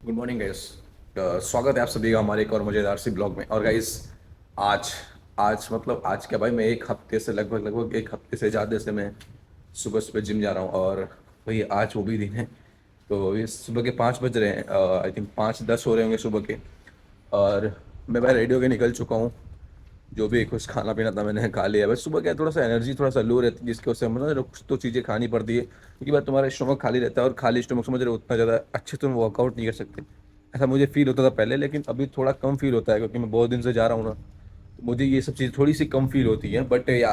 Good morning guys. स्वागत है आप सभी का हमारे एक और मज़ेदार सी ब्लॉग में। और गाइस आज आज मतलब आज क्या भाई, मैं एक हफ्ते से लगभग एक हफ्ते से ज़्यादा से मैं सुबह सुबह जिम जा रहा हूँ। और भाई आज वो भी दिन है। तो ये सुबह के 5 बज रहे हैं, आई थिंक 5:10 हो रहे होंगे सुबह के। और मैं भाई रेडी होके निकल चुका हूँ। जो भी कुछ खाना पीना था मैंने खा लिया। बस सुबह क्या थोड़ा सा एनर्जी थोड़ा सा लो रहती है, जिसकी वजह से मतलब कुछ तो चीज़ें खानी पड़ती है, क्योंकि भाई तुम्हारा स्टोमक खाली रहता है और खाली स्टोमक समझ रहे हो उतना ज़्यादा अच्छे तुम वर्कआउट नहीं कर सकते। ऐसा मुझे फील होता था पहले, लेकिन अभी थोड़ा कम फील होता है क्योंकि मैं बहुत दिन से जा रहा हूँ ना। तो मुझे ये सब चीज़ थोड़ी सी कम फील होती है, बट या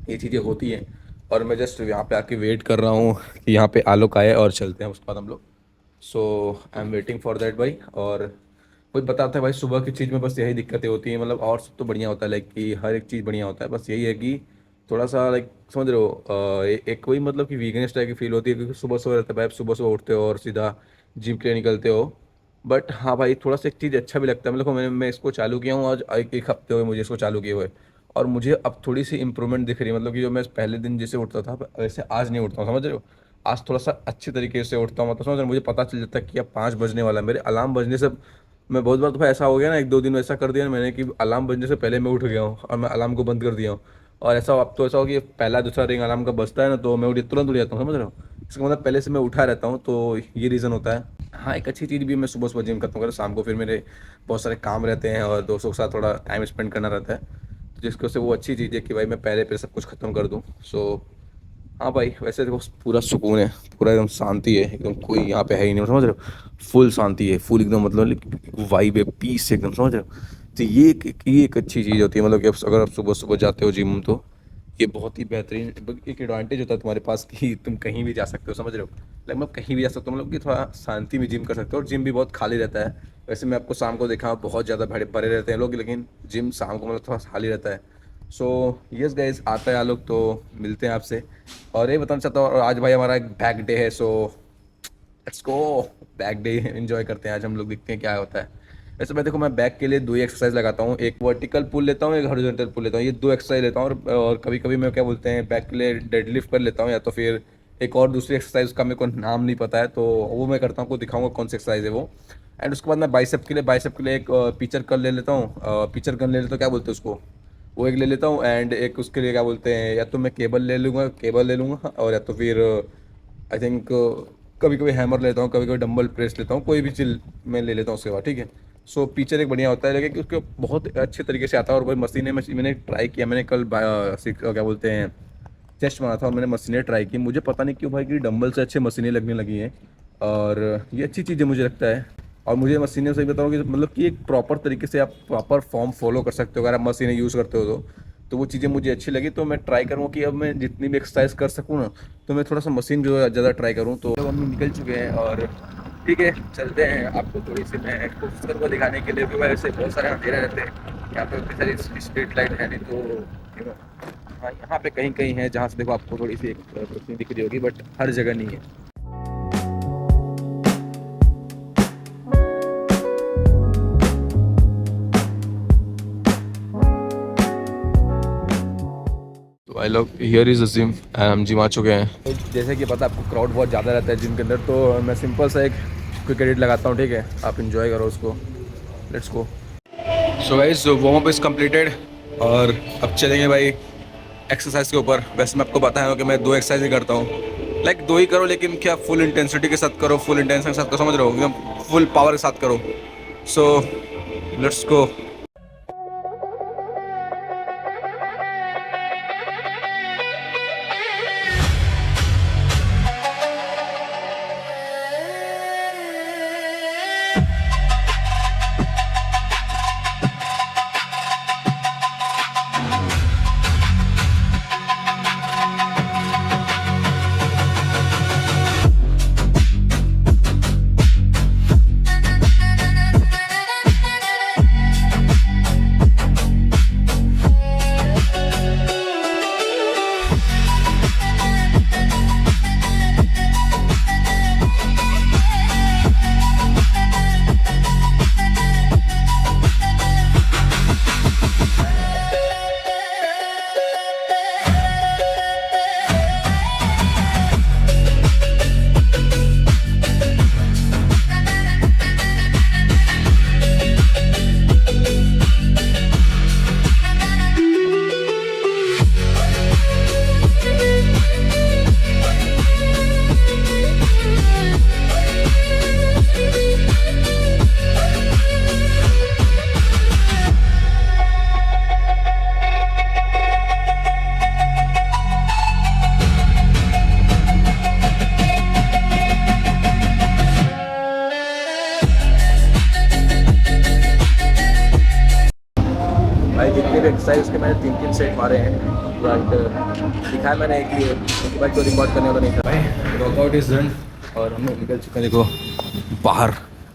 ये चीज़ें होती हैं। और मैं जस्ट यहाँ पे आके वेट कर रहा हूँ कि यहाँ पे आलोक आए और चलते हैं उसके बाद हम लोग। So I am waiting for that भाई। और कोई बताता है भाई सुबह की चीज़ में बस यही दिक्कतें होती हैं, मतलब और सब तो बढ़िया होता है, लाइक कि हर एक चीज़ बढ़िया होता है, बस यही है कि थोड़ा सा लाइक समझ रहे हो, एक कोई मतलब कि वीकनेस टाइप की फील होती है, क्योंकि सुबह सुबह रहता है भाई, आप सुबह सुबह उठते हो और सीधा जिम के लिए निकलते हो। बट हाँ भाई, थोड़ा सा एक चीज़ अच्छा भी लगता है। मतलब मैं इसको चालू किया हूँ आज, एक हफ्ते हुए मुझे इसको चालू किए हुए। और मुझे अब थोड़ी सी इंप्रूवमेंट दिख रही है, मतलब कि जो मैं पहले दिन जैसे उठता था वैसे आज नहीं उठता हूँ, समझ रहे हो। आज थोड़ा सा अच्छे तरीके से उठता हूँ, मतलब समझ रहे हो? मुझे पता चल जाता है कि अब 5 बजने वाला है, मेरे अलार्म बजने से। मैं बहुत बार तो भाई ऐसा हो गया ना, एक दो दिन ऐसा कर दिया ना मैंने कि अलार्म बजने से पहले मैं उठ गया हूँ और मैं अलार्म को बंद कर दिया हूँ। और ऐसा अब तो ऐसा हो कि पहला दूसरा रिंग अलार्म का बजता है ना, तो मैं तुरंत उठ जाता हूँ, समझ रहे हो। इसका मतलब पहले से मैं उठा रहता हूँ, तो ये रीज़न होता है। हाँ, एक अच्छी चीज़ भी है, मैं सुबह सुबह जिम खत्म कर शाम को फिर मेरे बहुत सारे काम रहते हैं और दोस्तों के साथ थोड़ा टाइम स्पेंड करना रहता है। तो जिसकी वजह से वो अच्छी चीज़ है कि भाई मैं पहले पे सब कुछ खत्म कर दूँ। सो हाँ भाई, वैसे देखो पूरा सुकून है, पूरा एकदम शांति है, एकदम कोई यहाँ पे है ही नहीं, समझ रहे हो। फुल शांति है, फुल एकदम मतलब वाइब है, पीस एकदम, समझ रहे हो। तो ये एक अच्छी चीज़ होती है, मतलब कि अगर आप सुबह सुबह जाते हो जिम, तो ये बहुत ही बेहतरीन एक एडवांटेज होता है तुम्हारे पास कि तुम कहीं भी जा सकते हो, समझ रहे हो। लाइक मतलब कहीं भी जा सकते हो, मतलब कि थोड़ा शांति में जिम कर सकते हो, और जिम भी बहुत खाली रहता है। वैसे मैं आपको शाम को देखा बहुत ज़्यादा भरे भरे रहते हैं लोग, लेकिन जिम शाम को मतलब थोड़ा खाली रहता है। सो यस गाइज, आता है आलोक तो मिलते हैं आपसे। और ये बताना चाहता हूँ, और आज भाई हमारा एक बैक डे है, so let's go. Back day enjoy करते हैं आज हम लोग, देखते हैं क्या होता है। वैसे मैं देखो, मैं बैक के लिए दो ही एक्सरसाइज लगाता हूँ, एक वर्टिकल पुल लेता हूँ, एक हॉरिजॉन्टल पुल लेता हूँ, ये दो एक्सरसाइज लेता हूँ। और कभी कभी मैं क्या बोलते हैं, बैक के लिए डेडलिफ्ट कर लेता हूँ, या तो फिर एक और दूसरी एक्सरसाइज, उसका मेरे को नाम नहीं पता है, तो वो मैं करता हूँ, आपको दिखाऊंगा कौन सी एक्सरसाइज है वो। एंड उसके बाद मैं बाइसेप के लिए एक पिचर कर ले लेता हूँ, पिचर गन ले लेता हूँ, क्या बोलते हैं उसको, वो एक ले लेता हूँ। एंड एक उसके लिए क्या बोलते हैं, या तो मैं केबल ले लूँगा, और या तो फिर आई थिंक कभी कभी हैमर लेता हूँ, कभी कभी डंबल प्रेस लेता हूँ, कोई भी चीज मैं ले लेता हूँ उसके बाद, ठीक है। सो पिक्चर एक बढ़िया होता है, लेकिन उसके बहुत अच्छे तरीके से आता है। और वही मैंने ट्राई किया, मैंने कल क्या बोलते हैं, चेस्ट बना था, और मैंने मशीनें ट्राई की, मुझे पता नहीं क्यों भाई कि डंबल से अच्छे मशीनें लगने लगी हैं। और ये अच्छी चीज़ है मुझे लगता है। और मुझे मशीनें सही बताऊँ कि मतलब कि एक प्रॉपर तरीके से आप प्रॉपर फॉर्म फॉलो कर सकते हो अगर आप मशीनें यूज़ करते हो तो वो चीज़ें मुझे अच्छी लगी। तो मैं ट्राई करूँ कि अब मैं जितनी भी एक्सरसाइज कर सकूँ ना, तो मैं थोड़ा सा मशीन जो है ज़्यादा ट्राई करूँ। तो अब हम निकल चुके हैं और ठीक है, चलते हैं। आपको थोड़ी सी मैं कोशिश करूँगा दिखाने के लिए, क्योंकि वैसे बहुत सारे अंधेरे रहते हैं यहाँ पे, उतनी सारी स्ट्रीट लाइट है नहीं, तो हाँ यहाँ पे कहीं कहीं है जहाँ से देखो आपको थोड़ी सी एक रोशनी दिख रही होगी, बट हर जगह नहीं है। तो भाई लोग, हियर इज़ द जिम, हम जिम आ चुके हैं। जैसे कि पता है आपको, क्राउड बहुत ज़्यादा रहता है जिम के अंदर, तो मैं सिंपल सा एक क्विक एडिट लगाता हूँ, ठीक है। आप इंजॉय करो उसको, let's go. So guys, warm up is completed, और अब चलेंगे भाई एक्सरसाइज के ऊपर। वैसे मैं आपको बताया हूँ कि मैं दो एक्सरसाइज ही करता हूँ, लाइक दो ही करो, लेकिन क्या फुल इंटेंसिटी के साथ करो, फुल इंटेंशन के साथ करो, समझ रहे हो, एकदम फुल पावर के साथ करो। So let's go. एक्सरसाइज के मैंने 3-3 सेट मारे हैं, बट दिखाया मैंने एक ये क्योंकि भाई को रिकॉर्ड करने वाला नहीं था। भाई वर्कआउट इज़ डन और हम लोग निकल चुके हैं। देखो बाहर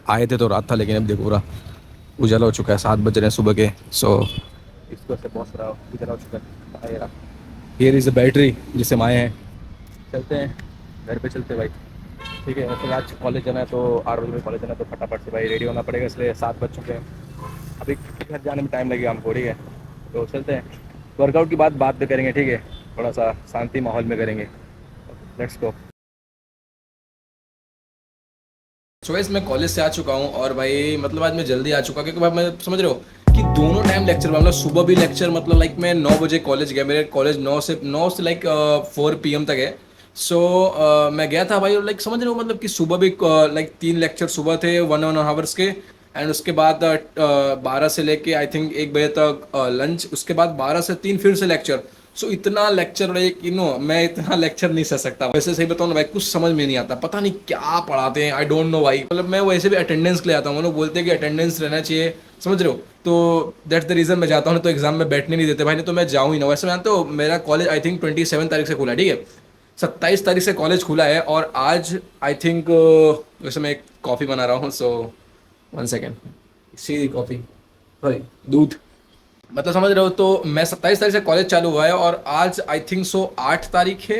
आए थे तो रात था, लेकिन अब देखो पूरा उजाला हो चुका है, 7 बज रहे हैं सुबह के। सो इसको से बहुत सारा उजाला हो चुका है। हियर इज़ अ बैटरी जिससे हम आए हैं। चलते हैं घर पे, चलते भाई। ठीक है, फिर आज कॉलेज जाना है तो 8 बजे में कॉलेज जाना है, तो फटाफट से भाई रेडी होना पड़ेगा, इसलिए 7 बज चुके हैं। अभी घर जाने में टाइम लगेगा हमको। ठीक है, तो चलते हैं। वर्कआउट की बात भी करेंगे, ठीक है, थोड़ा सा शांति माहौल में करेंगे। Let's go. चॉइस मैं कॉलेज से आ चुका हूँ और भाई मतलब आज मैं जल्दी आ चुका, क्योंकि भाई मैं समझ रहे हो कि दोनों टाइम लेक्चर, मतलब सुबह भी लेक्चर, मतलब लाइक मैं 9 बजे कॉलेज गया। मेरे कॉलेज 9 से लाइक 4 PM तक है। सो मैं गया था भाई, और लाइक समझ रहे हो मतलब कि सुबह भी लाइक 3 लेक्चर सुबह थे 1-1.5 आवर्स के, एंड उसके बाद 12 से लेके आई थिंक 1 बजे तक लंच, उसके बाद 12 से 3 फिर से लेक्चर। सो इतना लेक्चर लाइक मैं इतना लेक्चर नहीं सह सकता। वैसे सही बताऊँ ना भाई, कुछ समझ में नहीं आता, पता नहीं क्या पढ़ाते हैं, आई डोंट नो भाई। मतलब मैं वैसे भी अटेंडेंस के लिए आता हूँ, वो लोग बोलते हैं कि अटेंडेंस रहना चाहिए, समझ रहे हो, तो दैट्स द रीज़न मैं जाता हूँ। तो एग्जाम में बैठने नहीं देते भाई, नहीं तो मैं जाऊँ ही ना। वैसे जानते हो मेरा कॉलेज आई थिंक 27 तारीख से खुला है, ठीक है, 27 तारीख से कॉलेज खुला है, और आज आई थिंक वैसे मैं एक कॉफ़ी बना रहा हूँ, सो 1 सेकेंड। सी कॉफ़ी, सॉरी दूध, मतलब समझ रहे हो। तो मैं 27 तारीख से कॉलेज चालू हुआ है, और आज आई थिंक सो 8 तारीख है,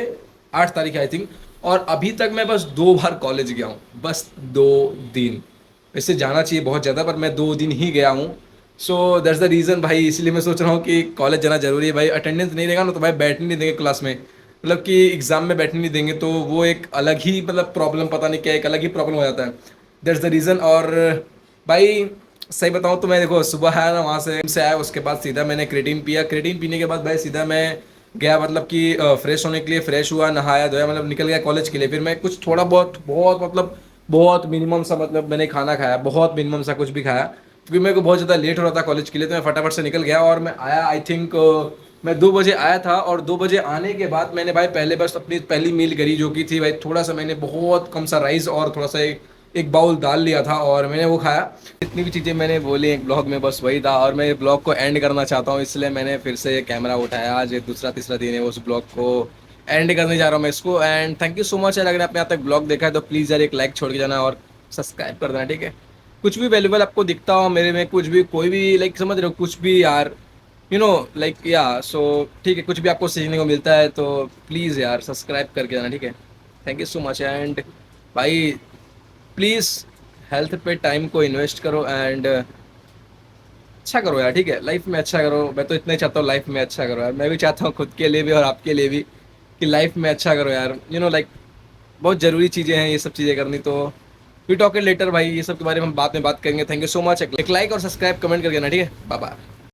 8 तारीख है आई थिंक, और अभी तक मैं बस 2 बार कॉलेज गया हूँ, बस 2 दिन। वैसे जाना चाहिए बहुत ज़्यादा, पर मैं 2 दिन ही गया हूँ। सो दैट्स द रीज़न भाई, इसलिए मैं सोच रहा हूँ कि कॉलेज जाना जरूरी है भाई। अटेंडेंस नहीं रहेगा ना तो भाई बैठने नहीं देंगे क्लास में, मतलब कि एग्ज़ाम में बैठने नहीं देंगे, तो वो एक अलग ही मतलब प्रॉब्लम, पता नहीं क्या एक अलग ही प्रॉब्लम हो जाता है। That's the reason. और भाई सही बताऊँ तो मैं देखो सुबह आया ना, वहाँ से आया, उसके बाद सीधा मैंने क्रेटीन पिया। क्रेटीन पीने के बाद भाई सीधा मैं गया, मतलब कि फ्रेश होने के लिए, फ्रेश हुआ, नहाया धोया, मतलब निकल गया कॉलेज के लिए। फिर मैं कुछ थोड़ा बहुत बहुत मतलब बहुत मिनिमम सा, मतलब मैंने खाना खाया, बहुत मिनिमम सा कुछ भी खाया, क्योंकि मेरे को बहुत ज़्यादा लेट हो रहा था कॉलेज के लिए, तो मैं फटाफट से निकल गया। और मैं आया आई थिंक मैं 2 बजे आया था, और 2 बजे आने के बाद मैंने भाई पहले बस अपनी पहली मील करी, जो कि थी भाई थोड़ा सा, मैंने बहुत कम सा राइस और थोड़ा सा एक बाउल दाल लिया था, और मैंने वो खाया। जितनी भी चीज़ें मैंने बोली एक ब्लॉग में, बस वही था। और मैं ये ब्लॉग को एंड करना चाहता हूँ, इसलिए मैंने फिर से कैमरा उठाया। आज ये दूसरा तीसरा दिन है, उस ब्लॉग को एंड करने जा रहा हूँ मैं इसको। And thank you so much यार, अगर आपने यहाँ तक ब्लॉग देखा है तो प्लीज़ यार एक लाइक छोड़ के जाना और सब्सक्राइब कर देना, ठीक है। कुछ भी वैल्यूबल आपको दिखता हो मेरे में, कुछ भी कोई भी लाइक समझ रहे हो, कुछ भी यार लाइक या सो ठीक है, कुछ भी आपको सीखने को मिलता है तो प्लीज़ यार सब्सक्राइब करके जाना, ठीक है। Thank you so much. And भाई प्लीज़ हेल्थ पे टाइम को इन्वेस्ट करो, एंड अच्छा करो यार, ठीक है, लाइफ में अच्छा करो। मैं तो इतना ही चाहता हूँ, लाइफ में अच्छा करो यार। मैं भी चाहता हूँ खुद के लिए भी और आपके लिए भी, कि लाइफ में अच्छा करो यार, लाइक बहुत ज़रूरी चीज़ें हैं ये सब चीज़ें करनी। तो वी टॉक इट लेटर भाई, ये सब के बारे में हम बाद में बात करेंगे। Thank you so much. एक लाइक और सब्सक्राइब कमेंट करके ना, ठीक है। Bye bye.